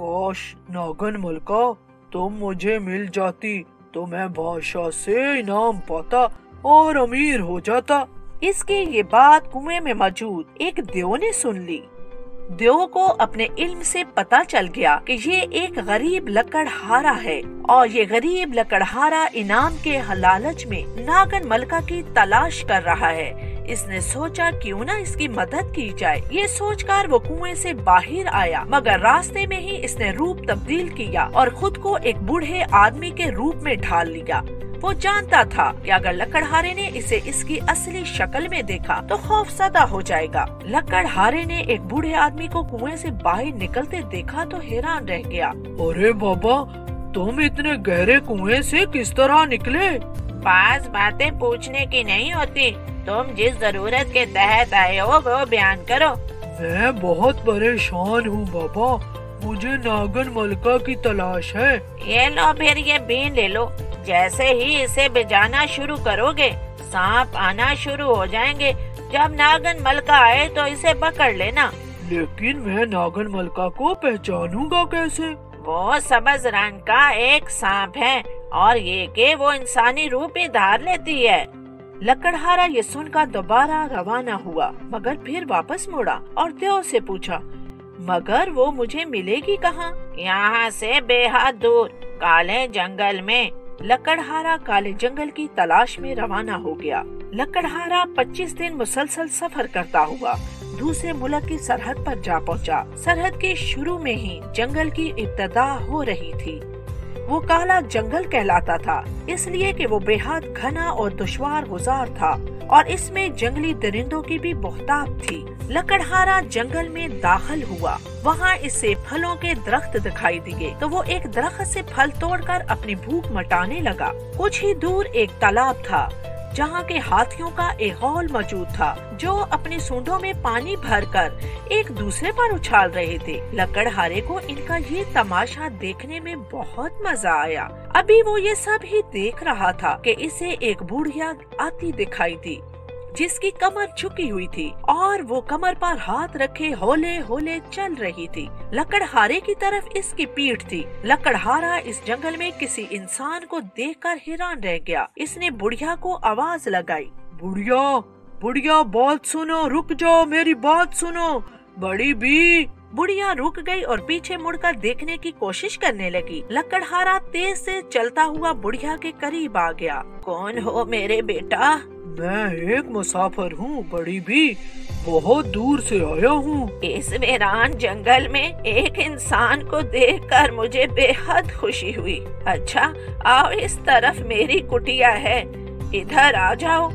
काश नागन मलका तुम मुझे मिल जाती तो मैं बादशाह से इनाम पाता और अमीर हो जाता। इसकी ये बात कुएं में मौजूद एक देव ने सुन ली। देव को अपने इल्म से पता चल गया कि ये एक गरीब लकड़हारा है और ये गरीब लकड़हारा इनाम के लालच में नागन मलका की तलाश कर रहा है। इसने सोचा क्यों ना इसकी मदद की जाए। ये सोचकर वो कुएं से बाहर आया, मगर रास्ते में ही इसने रूप तब्दील किया और खुद को एक बूढ़े आदमी के रूप में ढाल लिया। वो जानता था कि अगर लकड़हारे ने इसे इसकी असली शक्ल में देखा तो खौफजदा हो जाएगा। लकड़हारे ने एक बूढ़े आदमी को कुएं से बाहर निकलते देखा तो हैरान रह गया। अरे बाबा, तुम इतने गहरे कुएं से किस तरह निकले? पास बातें पूछने की नहीं होती, तुम जिस जरूरत के तहत आए हो वो बयान करो। मैं बहुत परेशान हूँ बाबा, मुझे नागन मलका की तलाश है। ये लो फिर ये बीन ले लो। जैसे ही इसे बिजाना शुरू करोगे सांप आना शुरू हो जाएंगे। जब नागन मलका आए तो इसे पकड़ लेना। लेकिन मैं नागन मलका को पहचानूंगा कैसे? वो सब्ज रंग का एक सांप है और ये कि वो इंसानी रूप ही धार लेती है। लकड़हारा ये सुनकर दोबारा रवाना हुआ, मगर फिर वापस मुड़ा और देव से पूछा, मगर वो मुझे मिलेगी कहाँ? यहाँ से बेहद दूर काले जंगल में। लकड़हारा काले जंगल की तलाश में रवाना हो गया। लकड़हारा 25 दिन मुसलसल सफर करता हुआ दूसरे मुल्क की सरहद पर जा पहुंचा। सरहद के शुरू में ही जंगल की इब्तदा हो रही थी। वो काला जंगल कहलाता था इसलिए कि वो बेहद घना और दुश्वार गुजार था और इसमें जंगली दरिंदों की भी बहुतायत थी। लकड़हारा जंगल में दाखिल हुआ। वहाँ इसे फलों के दरख्त दिखाई दिए तो वो एक दरख्त से फल तोड़कर अपनी भूख मिटाने लगा। कुछ ही दूर एक तालाब था जहाँ के हाथियों का एक हौल मौजूद था जो अपनी सूंडों में पानी भरकर एक दूसरे पर उछाल रहे थे। लकड़हारे को इनका ये तमाशा देखने में बहुत मजा आया। अभी वो ये सब ही देख रहा था कि इसे एक बुढ़िया आती दिखाई दी जिसकी कमर झुकी हुई थी और वो कमर पर हाथ रखे होले होले चल रही थी। लकड़हारे की तरफ इसकी पीठ थी। लकड़हारा इस जंगल में किसी इंसान को देखकर हैरान रह गया। इसने बुढ़िया को आवाज लगाई, बुढ़िया बुढ़िया बात सुनो, रुक जाओ, मेरी बात सुनो, बड़ी बी। बुढ़िया रुक गई और पीछे मुड़कर देखने की कोशिश करने लगी। लकड़हारा तेज से चलता हुआ बुढ़िया के करीब आ गया। कौन हो मेरे बेटा? मैं एक मुसाफिर हूँ बड़ी भी, बहुत दूर से आया हूँ। इस वीरान जंगल में एक इंसान को देखकर मुझे बेहद खुशी हुई। अच्छा आओ, इस तरफ मेरी कुटिया है, इधर आ जाओ।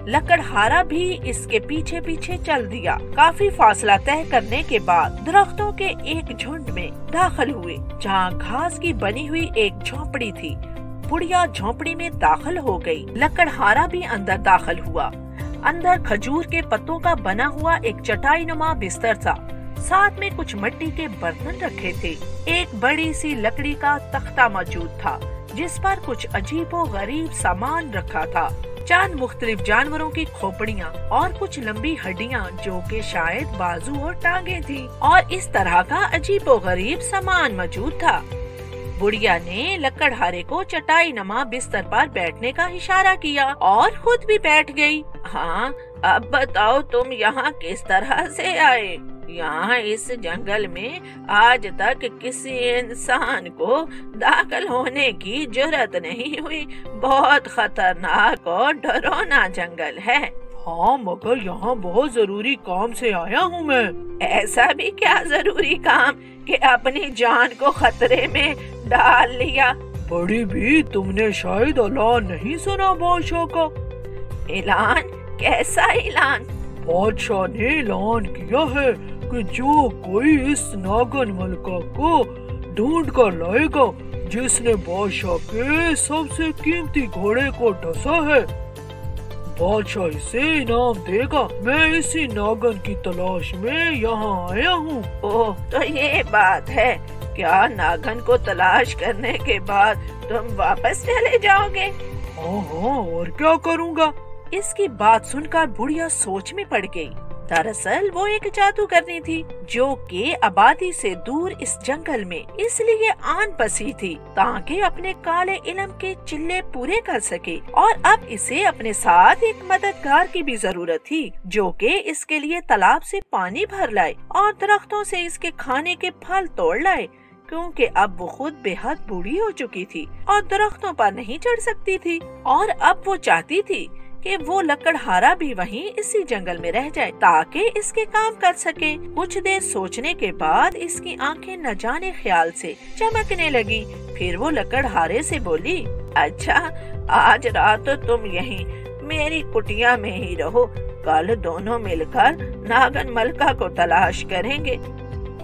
लकड़हारा भी इसके पीछे पीछे चल दिया। काफी फासला तय करने के बाद दरख्तों के एक झुंड में दाखिल हुए जहाँ घास की बनी हुई एक झोपड़ी थी। बुढ़िया झोपड़ी में दाखिल हो गई। लकड़हारा भी अंदर दाखिल हुआ। अंदर खजूर के पत्तों का बना हुआ एक चटाई नुमा बिस्तर था। साथ में कुछ मिट्टी के बर्तन रखे थे। एक बड़ी सी लकड़ी का तख्ता मौजूद था जिस पर कुछ अजीबो गरीब सामान रखा था। चंद मुख्तलिफ जानवरों की खोपड़ियाँ और कुछ लंबी हड्डियाँ जो कि शायद बाजू और टांगे थी और इस तरह का अजीबो गरीब सामान मौजूद था। बुढ़िया ने लकड़हारे को चटाई नमा बिस्तर पर बैठने का इशारा किया और खुद भी बैठ गई। हाँ, अब बताओ तुम यहाँ किस तरह से आए? यहाँ इस जंगल में आज तक किसी इंसान को दाखिल होने की जुर्रत नहीं हुई। बहुत खतरनाक और डरावना जंगल है। हाँ, मगर यहाँ बहुत जरूरी काम से आया हूँ मैं। ऐसा भी क्या जरूरी काम कि अपनी जान को खतरे में डाल लिया? बड़ी भी, तुमने शायद ऐलान नहीं सुना बादशाह का? ऐलान? कैसा ऐलान? बादशाह ने ऐलान किया है कि जो कोई इस नागन मलका को ढूंढ कर लाएगा जिसने बादशाह के सबसे कीमती घोड़े को डसा है, बादशाह इसे इनाम देगा। मैं इसी नागन की तलाश में यहाँ आया हूँ। ओह, तो ये बात है। क्या नागन को तलाश करने के बाद तुम वापस चले जाओगे? हाँ हाँ, और क्या करूँगा। इसकी बात सुनकर बुढ़िया सोच में पड़ गई। दरअसल वो एक जादूगरनी थी जो कि आबादी से दूर इस जंगल में इसलिए आन बसी थी ताकि अपने काले इल्म के चिल्ले पूरे कर सके, और अब इसे अपने साथ एक मददगार की भी जरूरत थी जो कि इसके लिए तालाब से पानी भर लाए और दरख्तों से इसके खाने के फल तोड़ लाए, क्योंकि अब वो खुद बेहद बूढ़ी हो चुकी थी और दरख्तों पर नहीं चढ़ सकती थी। और अब वो चाहती थी कि वो लकड़हारा भी वहीं इसी जंगल में रह जाए ताकि इसके काम कर सके। कुछ देर सोचने के बाद इसकी आंखें न जाने ख्याल से चमकने लगी। फिर वो लकड़हारे से बोली, अच्छा, आज रात तो तुम यहीं मेरी कुटिया में ही रहो, कल दोनों मिलकर नागन मलका को तलाश करेंगे।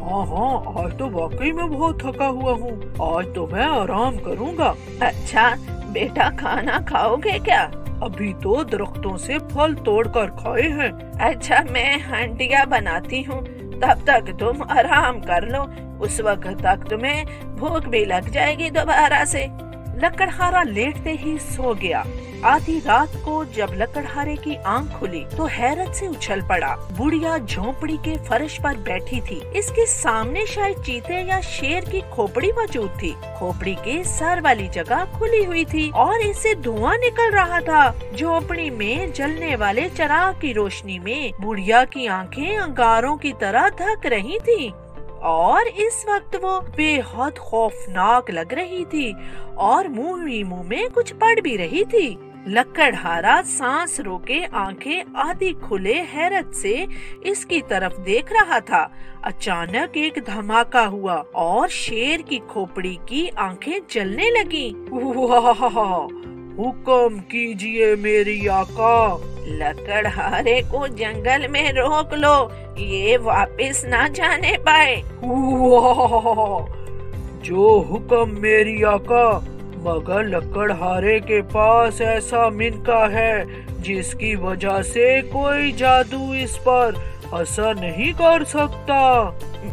हाँ, आज तो वाकई में बहुत थका हुआ हूँ, आज तो मैं आराम करूँगा। अच्छा बेटा, खाना खाओगे क्या? अभी तो दरख्तों से फल तोड़कर खाए हैं। अच्छा, मैं हंडिया बनाती हूँ, तब तक तुम आराम कर लो, उस वक्त तक तुम्हें भूख भी लग जाएगी दोबारा से। लकड़हारा लेटते ही सो गया। आधी रात को जब लकड़हारे की आंख खुली तो हैरत से उछल पड़ा। बुढ़िया झोंपड़ी के फर्श पर बैठी थी। इसके सामने शायद चीते या शेर की खोपड़ी मौजूद थी। खोपड़ी के सर वाली जगह खुली हुई थी और इससे धुआं निकल रहा था। झोंपड़ी में जलने वाले चिराग की रोशनी में बुढ़िया की आंखें अंगारों की तरह धक रही थी और इस वक्त वो बेहद खौफनाक लग रही थी और मुंह ही मुंह में कुछ पड़ भी रही थी। लकड़हारा सांस रोके आंखें आधी खुले हैरत से इसकी तरफ देख रहा था। अचानक एक धमाका हुआ और शेर की खोपड़ी की आंखें जलने लगी। हुक्म कीजिए मेरी आका। लकड़हारे को जंगल में रोक लो, ये वापस ना जाने पाए। जो हुक्म मेरी आका, मगर लकड़हारे के पास ऐसा मिनका है जिसकी वजह से कोई जादू इस पर असर नहीं कर सकता।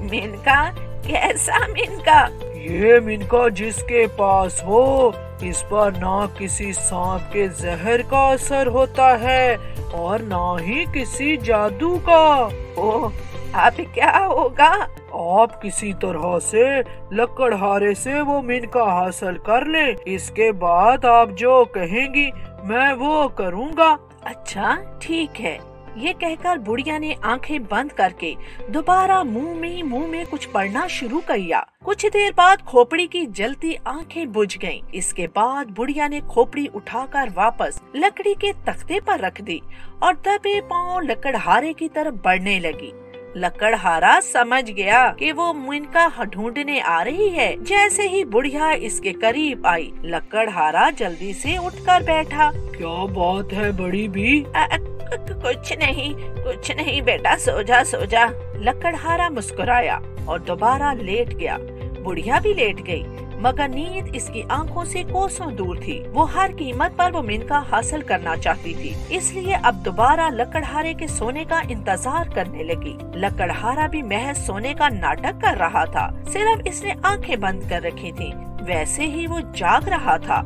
मिनका? कैसा मिनका? ये मिनका जिसके पास हो, इस पर ना किसी सांप के जहर का असर होता है और ना ही किसी जादू का। ओह, अब क्या होगा? आप किसी तरह से लकड़हारे से वो मिनका हासिल कर ले, इसके बाद आप जो कहेंगी मैं वो करूँगा। अच्छा ठीक है। ये कहकर बुढ़िया ने आंखें बंद करके दोबारा मुंह में कुछ पढ़ना शुरू किया। कुछ देर बाद खोपड़ी की जलती आंखें बुझ गईं। इसके बाद बुढ़िया ने खोपड़ी उठाकर वापस लकड़ी के तख्ते पर रख दी और दबे पांव लकड़हारे की तरफ बढ़ने लगी। लकड़हारा समझ गया कि वो मिनका ढूंढने आ रही है। जैसे ही बुढ़िया इसके करीब आई, लकड़हारा जल्दी से उठकर बैठा। क्या बात है बड़ी भी? कुछ नहीं बेटा, सो जा। लकड़हारा मुस्कुराया और दोबारा लेट गया। बुढ़िया भी लेट गई, मगर नींद इसकी आंखों से कोसों दूर थी। वो हर कीमत पर वो मिनका हासिल करना चाहती थी, इसलिए अब दोबारा लकड़हारे के सोने का इंतजार करने लगी। लकड़हारा भी महज सोने का नाटक कर रहा था, सिर्फ इसने आंखें बंद कर रखी थी। वैसे ही वो जाग रहा था।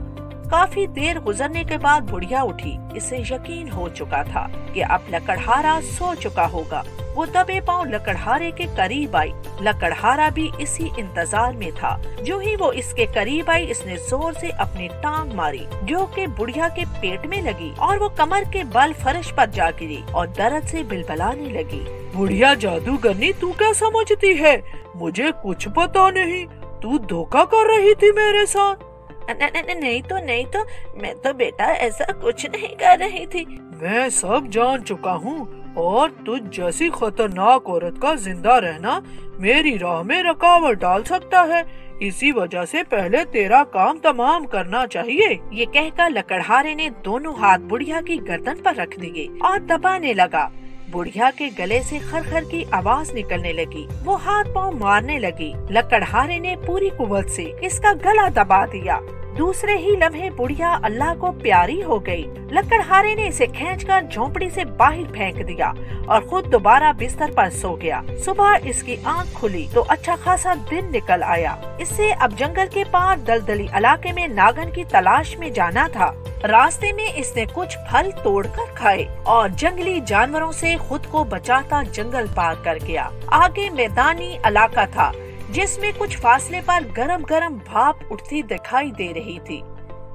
काफी देर गुजरने के बाद बुढ़िया उठी। इसे यकीन हो चुका था कि अब लकड़हारा सो चुका होगा। वो दबे पांव लकड़हारे के करीब आई। लकड़हारा भी इसी इंतजार में था। जो ही वो इसके करीब आई, इसने जोर से अपनी टांग मारी जो कि बुढ़िया के पेट में लगी और वो कमर के बल फर्श पर जा गिरी और दर्द से बिलबिलाने लगी। बुढ़िया जादूगरनी, तू क्या समझती है? मुझे कुछ पता नहीं, तू धोखा कर रही थी मेरे साथ। नहीं तो मैं तो बेटा ऐसा कुछ नहीं कर रही थी। मैं सब जान चुका हूँ और तुझ जैसी खतरनाक औरत का जिंदा रहना मेरी राह में रुकावट डाल सकता है। इसी वजह से पहले तेरा काम तमाम करना चाहिए। ये कहकर लकड़हारे ने दोनों हाथ बुढ़िया की गर्दन पर रख दिए और दबाने लगा। बुढ़िया के गले से खरखर की आवाज निकलने लगी। वो हाथ पांव मारने लगी। लकड़हारे ने पूरी कुव्वत से इसका गला दबा दिया। दूसरे ही लम्हे बुढ़िया अल्लाह को प्यारी हो गई। लकड़हारे ने इसे खींचकर झोंपड़ी से बाहर फेंक दिया और खुद दोबारा बिस्तर पर सो गया। सुबह इसकी आंख खुली तो अच्छा खासा दिन निकल आया। इससे अब जंगल के पार दलदली इलाके में नागन की तलाश में जाना था। रास्ते में इसने कुछ फल तोड़कर खाए और जंगली जानवरों से खुद को बचाता जंगल पार कर गया। आगे मैदानी इलाका था जिसमें कुछ फासले पर गरम गरम भाप उठती दिखाई दे रही थी।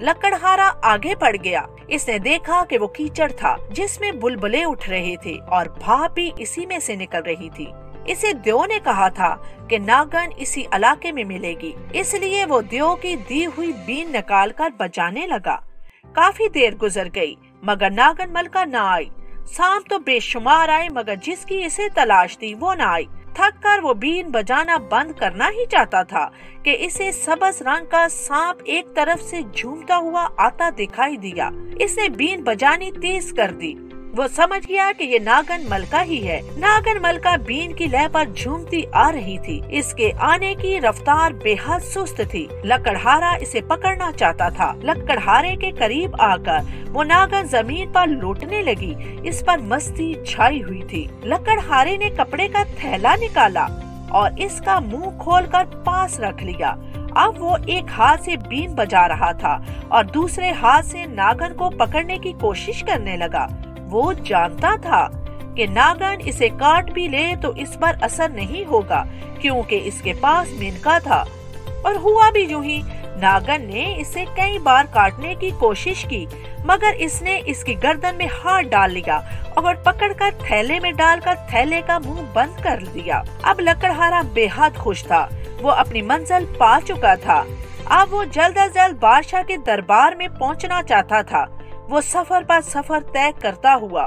लकड़हारा आगे बढ़ गया। इसने देखा कि वो कीचड़ था जिसमें बुलबुले उठ रहे थे और भाप भी इसी में से निकल रही थी। इसे देव ने कहा था कि नागन इसी इलाके में मिलेगी, इसलिए वो देव की दी हुई बीन निकालकर बजाने लगा। काफी देर गुजर गई मगर नागन मलका न आई। सांप तो बेशुमार आए मगर जिसकी इसे तलाश थी वो न आई। थक कर वो बीन बजाना बंद करना ही चाहता था कि इसे सबज रंग का सांप एक तरफ से झूमता हुआ आता दिखाई दिया। इसने बीन बजानी तेज कर दी। वो समझ गया कि ये नागन मलका ही है। नागन मलका बीन की लय पर झूमती आ रही थी। इसके आने की रफ्तार बेहद सुस्त थी। लकड़हारा इसे पकड़ना चाहता था। लकड़हारे के करीब आकर वो नागन जमीन पर लौटने लगी। इस पर मस्ती छाई हुई थी। लकड़हारे ने कपड़े का थैला निकाला और इसका मुंह खोलकर पास रख लिया। अब वो एक हाथ से बीन बजा रहा था और दूसरे हाथ से नागन को पकड़ने की कोशिश करने लगा। वो जानता था कि नागन इसे काट भी ले तो इस पर असर नहीं होगा क्योंकि इसके पास मेनका था। और हुआ भी यूं ही। नागन ने इसे कई बार काटने की कोशिश की मगर इसने इसकी गर्दन में हाथ डाल लिया और पकड़कर थैले में डालकर थैले का मुंह बंद कर दिया। अब लकड़हारा बेहद खुश था। वो अपनी मंजिल पा चुका था। अब वो जल्द अज जल्द बादशाह के दरबार में पहुंचना चाहता था। वो सफर पर सफर तय करता हुआ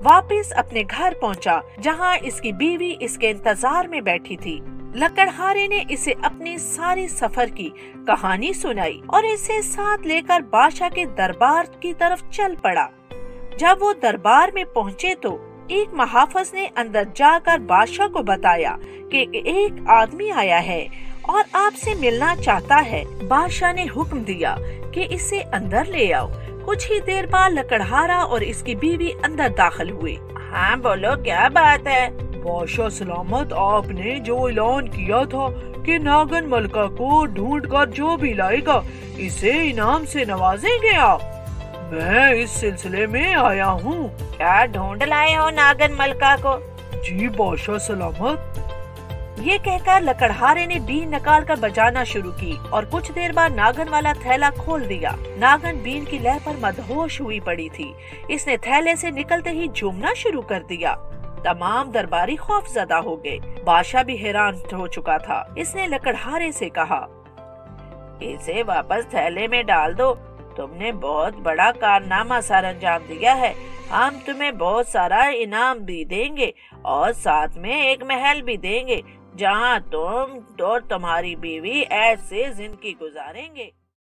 वापस अपने घर पहुंचा जहां इसकी बीवी इसके इंतजार में बैठी थी। लकड़हारे ने इसे अपनी सारी सफर की कहानी सुनाई और इसे साथ लेकर बादशाह के दरबार की तरफ चल पड़ा। जब वो दरबार में पहुंचे तो एक मुहाफिज ने अंदर जाकर बादशाह को बताया कि एक आदमी आया है और आपसे मिलना चाहता है। बादशाह ने हुक्म दिया कि इसे अंदर ले आओ। कुछ ही देर बाद लकड़हारा और इसकी बीवी अंदर दाखिल हुए। हाँ बोलो, क्या बात है? बादशाह सलामत, आपने जो ऐलान किया था कि नागन मलका को ढूंढकर जो भी लाएगा इसे इनाम से नवाजेंगे आप। मैं इस सिलसिले में आया हूँ। क्या ढूंढ लाए हो नागन मलका को? जी बादशाह सलामत। ये कहकर लकड़हारे ने बीन निकाल कर बजाना शुरू की और कुछ देर बाद नागन वाला थैला खोल दिया। नागन बीन की लय पर मदहोश हुई पड़ी थी। इसने थैले से निकलते ही झूमना शुरू कर दिया। तमाम दरबारी खौफजदा हो गए। बादशाह भी हैरान हो चुका था। इसने लकड़हारे से कहा, इसे वापस थैले में डाल दो। तुमने बहुत बड़ा कारनामा सर अंजाम दिया है। हम तुम्हें बहुत सारा इनाम भी देंगे और साथ में एक महल भी देंगे जहाँ तुम और तुम्हारी बीवी ऐसे जिंदगी गुजारेंगे।